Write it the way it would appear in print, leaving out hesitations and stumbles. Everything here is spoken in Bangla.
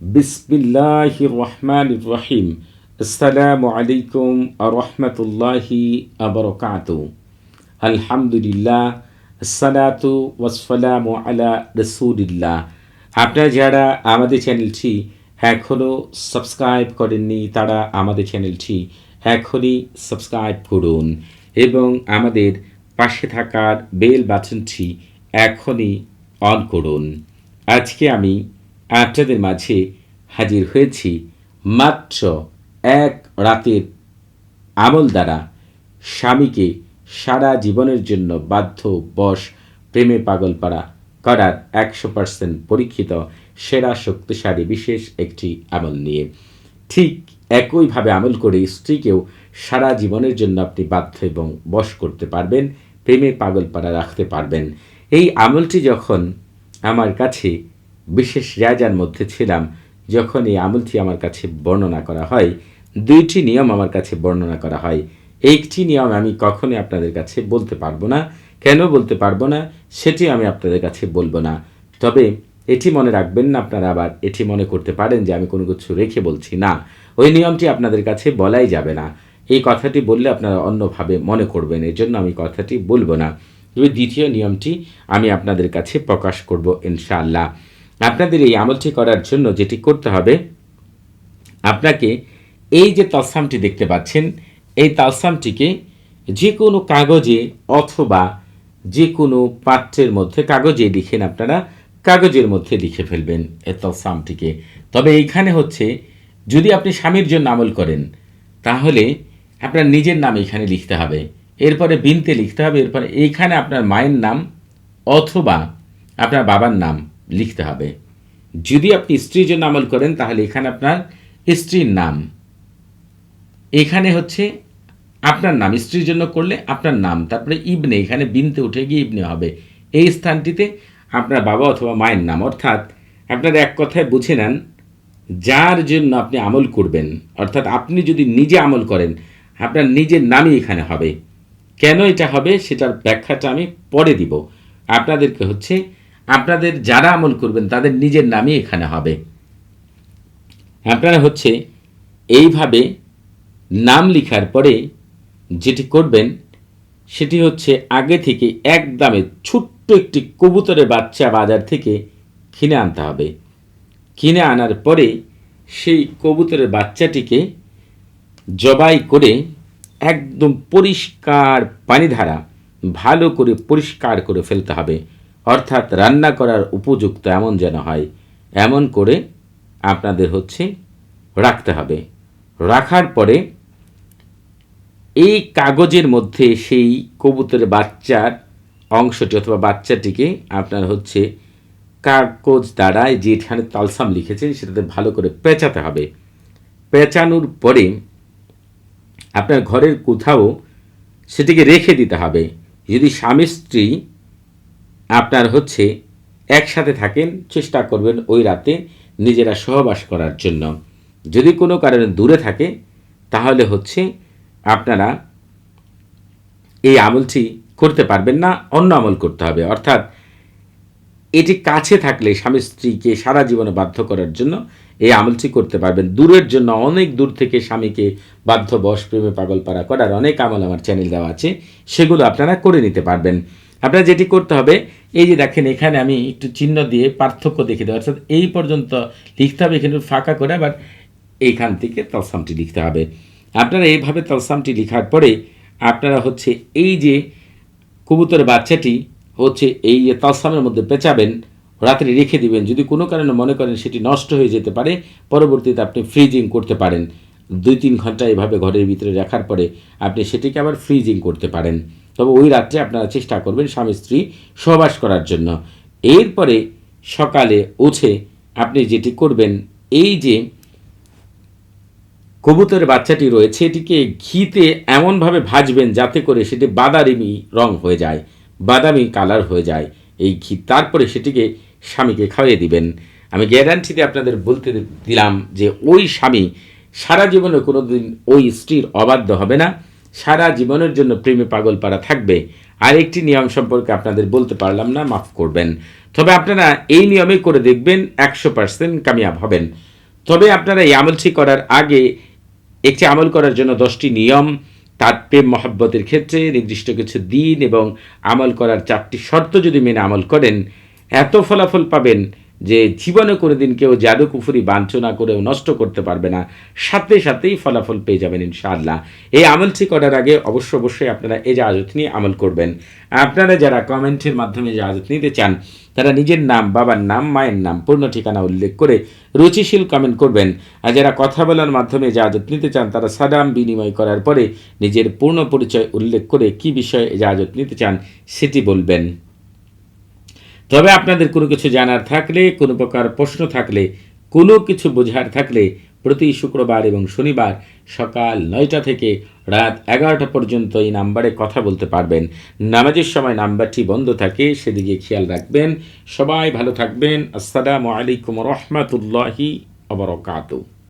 বিসমিল্লাহির রহমানির রহিম। আসসালামু আলাইকুম আরহামাতুল্লাহি আবরকাতুহু। আলহামদুলিল্লাহ, আসসালাতু ওয়াসসালামু আলা রাসূলিল্লাহ। আপনারা যারা আমাদের চ্যানেলটি এখনও সাবস্ক্রাইব করেননি তারা আমাদের চ্যানেলটি এখনই সাবস্ক্রাইব করুন এবং আমাদের পাশে থাকার বেল বাটনটি এখনই অন করুন। আজকে আমি আপনাদের মাঝে হাজির হয়েছি মাত্র এক রাতের আমল দ্বারা স্বামীকে সারা জীবনের জন্য বাধ্য বশ প্রেমে পাগলপাড়া করার 100% পরীক্ষিত সেরা শক্তিশালী বিশেষ একটি আমল নিয়ে। ঠিক একইভাবে আমল করে স্ত্রীকেও সারা জীবনের জন্য আপনি বাধ্য এবং বশ করতে পারবেন, প্রেমে পাগলপাড়া রাখতে পারবেন। এই আমলটি যখন আমার কাছে বিশেষ জায়গার মধ্যে ছিলাম, যখন এই আমলটি আমার কাছে বর্ণনা করা হয়, দুইটি নিয়ম আমার কাছে বর্ণনা করা হয়। একটি নিয়ম আমি কখনোই আপনাদের কাছে বলতে পারবো না। কেন বলতে পারবো না সেটি আমি আপনাদের কাছে বলবো না। তবে এটি মনে রাখবেন না, আপনারা আবার এটি মনে করতে পারেন যে আমি কোনো কিছু রেখে বলছি না। ওই নিয়মটি আপনাদের কাছে বলাই যাবে না। এই কথাটি বললে আপনারা অন্যভাবে মনে করবেন, এর জন্য আমি কথাটি বলবো না। তবে দ্বিতীয় নিয়মটি আমি আপনাদের কাছে প্রকাশ করব ইনশাআল্লাহ। আপনাদের এই আমলটি করার জন্য যেটি করতে হবে, আপনাকে এই যে তালসামটি দেখতে পাচ্ছেন, এই তালসামটিকে যে কোনো কাগজে অথবা যে কোনো পাত্রের মধ্যে, কাগজে লিখেন, আপনারা কাগজের মধ্যে লিখে ফেলবেন এই তালসামটিকে। তবে এইখানে হচ্ছে, যদি আপনি স্বামীর জন্য আমল করেন তাহলে আপনার নিজের নাম এখানে লিখতে হবে, এরপরে বিনতে লিখতে হবে, এরপরে এইখানে আপনার মায়ের নাম অথবা আপনার বাবার নাম লিখতে হবে। যদি আপনি স্ত্রীর জন্য আমল করেন তাহলে এখানে আপনার স্ত্রীর নাম, এখানে হচ্ছে আপনার নাম, স্ত্রীর জন্য করলে আপনার নাম, তারপরে ইবনে, এখানে বিনতে উঠে গিয়ে ইবনে হবে। এই স্থানটিতে আপনার বাবা অথবা মায়ের নাম। অর্থাৎ আপনারা এক কথায় বুঝে নেন, যার জন্য আপনি আমল করবেন, অর্থাৎ আপনি যদি নিজে আমল করেন আপনার নিজের নামই এখানে হবে। কেন এটা হবে সেটার ব্যাখ্যাটা আমি পরে দিব। আপনাদেরকে হচ্ছে, আপনাদের যারা আমল করবেন তাদের নিজের নামই এখানে হবে। আপনারা হচ্ছে এইভাবে নাম লেখার পরে যেটি করবেন সেটি হচ্ছে, আগে থেকে একদমে ছোট্ট একটি কবুতরের বাচ্চা বাজার থেকে কিনে আনতে হবে। কিনে আনার পরে সেই কবুতরের বাচ্চাটিকে জবাই করে একদম পরিষ্কার পানি ধারা ভালো করে পরিষ্কার করে ফেলতে হবে। অর্থাৎ রান্না করার উপযুক্ত এমন যেন হয়, এমন করে আপনাদের হচ্ছে রাখতে হবে। রাখার পরে এই কাগজের মধ্যে সেই কবুতরের বাচ্চার অংশটি অথবা বাচ্চাটিকে আপনার হচ্ছে কাগজ দ্বারা যেখানে তালসাম লিখেছেন সেটাতে ভালো করে পেঁচাতে হবে। পেঁচানোর পরে আপনার ঘরের কোথাও সেটিকে রেখে দিতে হবে। যদি স্বামী স্ত্রী আপনার হচ্ছে একসাথে থাকেন, চেষ্টা করবেন ওই রাতে নিজেরা সহবাস করার জন্য। যদি কোনো কারণে দূরে থাকে তাহলে হচ্ছে আপনারা এই আমলটি করতে পারবেন না, অন্য আমল করতে হবে। অর্থাৎ এটি কাছে থাকলে স্বামী স্ত্রীকে সারা জীবনে বাধ্য করার জন্য এই আমলটি করতে পারবেন। দূরের জন্য, অনেক দূর থেকে স্বামীকে বাধ্য বশ প্রেমে পাগলপাড়া করার অনেক আমল আমার চ্যানেল দেওয়া আছে, সেগুলো আপনারা করে নিতে পারবেন। আপনারা যেটি করতে হবে, এই যে দেখেন এখানে আমি একটু চিহ্ন দিয়ে পার্থক্য দেখে দেওয়া, অর্থাৎ এই পর্যন্ত লিখতে হবে, এখানে ফাঁকা করে আবার এইখান থেকে তালসামটি লিখতে হবে। আপনারা এইভাবে তালসামটি লেখার পরে আপনারা হচ্ছে এই যে কবুতরের বাচ্চাটি হচ্ছে এই যে তালসামের মধ্যে পেঁচাবেন, রাত্রে রেখে দিবেন। যদি কোনো কারণে মনে করেন সেটি নষ্ট হয়ে যেতে পারে, পরবর্তীতে আপনি ফ্রিজিং করতে পারেন। 2-3 ঘন্টা এভাবে ঘরের ভিতরে রাখার পরে আপনি সেটিকে আবার ফ্রিজিং করতে পারেন। তবে ওই রাত্রে আপনারা চেষ্টা করবেন স্বামী স্ত্রী সহবাস করার জন্য। এরপরে সকালে উঠে আপনি যেটি করবেন, এই যে কবুতরের বাচ্চাটি রয়েছে এটিকে ঘিতে এমনভাবে ভাজবেন যাতে করে সেটি বাদামি রং হয়ে যায়, বাদামি কালার হয়ে যায় এই ঘি। তারপরে সেটিকে স্বামীকে খাইয়ে দিবেন। আমি গ্যারান্টিতে আপনাদের বলতে দিলাম যে ওই স্বামী সারা জীবনে কোনো দিন ওই স্ত্রীর অবাধ্য হবে না, সারা জীবনের জন্য প্রেমে পাগলপাড়া থাকবে। আরেকটি নিয়ম সম্পর্কে আপনাদের বলতে পারলাম না, মাফ করবেন। তবে আপনারা এই নিয়মে করে দেখবেন 100% কামিয়াব হবেন। তবে আপনারা এই আমলটি করার আগে একটি আমল করার জন্য 10টি নিয়ম, তার প্রেম মহব্বতের ক্ষেত্রে নির্দিষ্ট কিছু দিন এবং আমল করার 4টি শর্ত যদি মেনে আমল করেন, এত ফলাফল পাবেন যে জীবনে কোনো দিন কেউ জাদু কুফুরি বাঞ্ছনা করেও নষ্ট করতে পারবে না, সাথে সাথেই ফলাফল পেয়ে যাবেন ইনশাআল্লাহ। এই আমলটি করার আগে অবশ্যই আপনারা এই ইজাজত নিয়ে আমল করবেন। আপনারা যারা কমেন্টের মাধ্যমে ইজাজত নিতে চান তারা নিজের নাম, বাবার নাম, মায়ের নাম, পূর্ণ ঠিকানা উল্লেখ করে রুচিশীল কমেন্ট করবেন। আর যারা কথা বলার মাধ্যমে ইজাজত নিতে চান তারা সালাম বিনিময় করার পরে নিজের পূর্ণ পরিচয় উল্লেখ করে কি বিষয়ে ইজাজত নিতে চান সেটি বলবেন। তবে আপনাদের কোনো কিছু জানার থাকলে, কোনো প্রকার প্রশ্ন থাকলে, কোনো কিছু বোঝার থাকলে প্রতি শুক্রবার এবং শনিবার সকাল 9টা থেকে রাত 11টা পর্যন্ত এই নাম্বারে কথা বলতে পারবেন। নামাজের সময় নাম্বারটি বন্ধ থাকে, সেদিকে খেয়াল রাখবেন। সবাই ভালো থাকবেন। আসসালামু আলাইকুম রহমতুল্লাহি ওয়া বারাকাতুহু।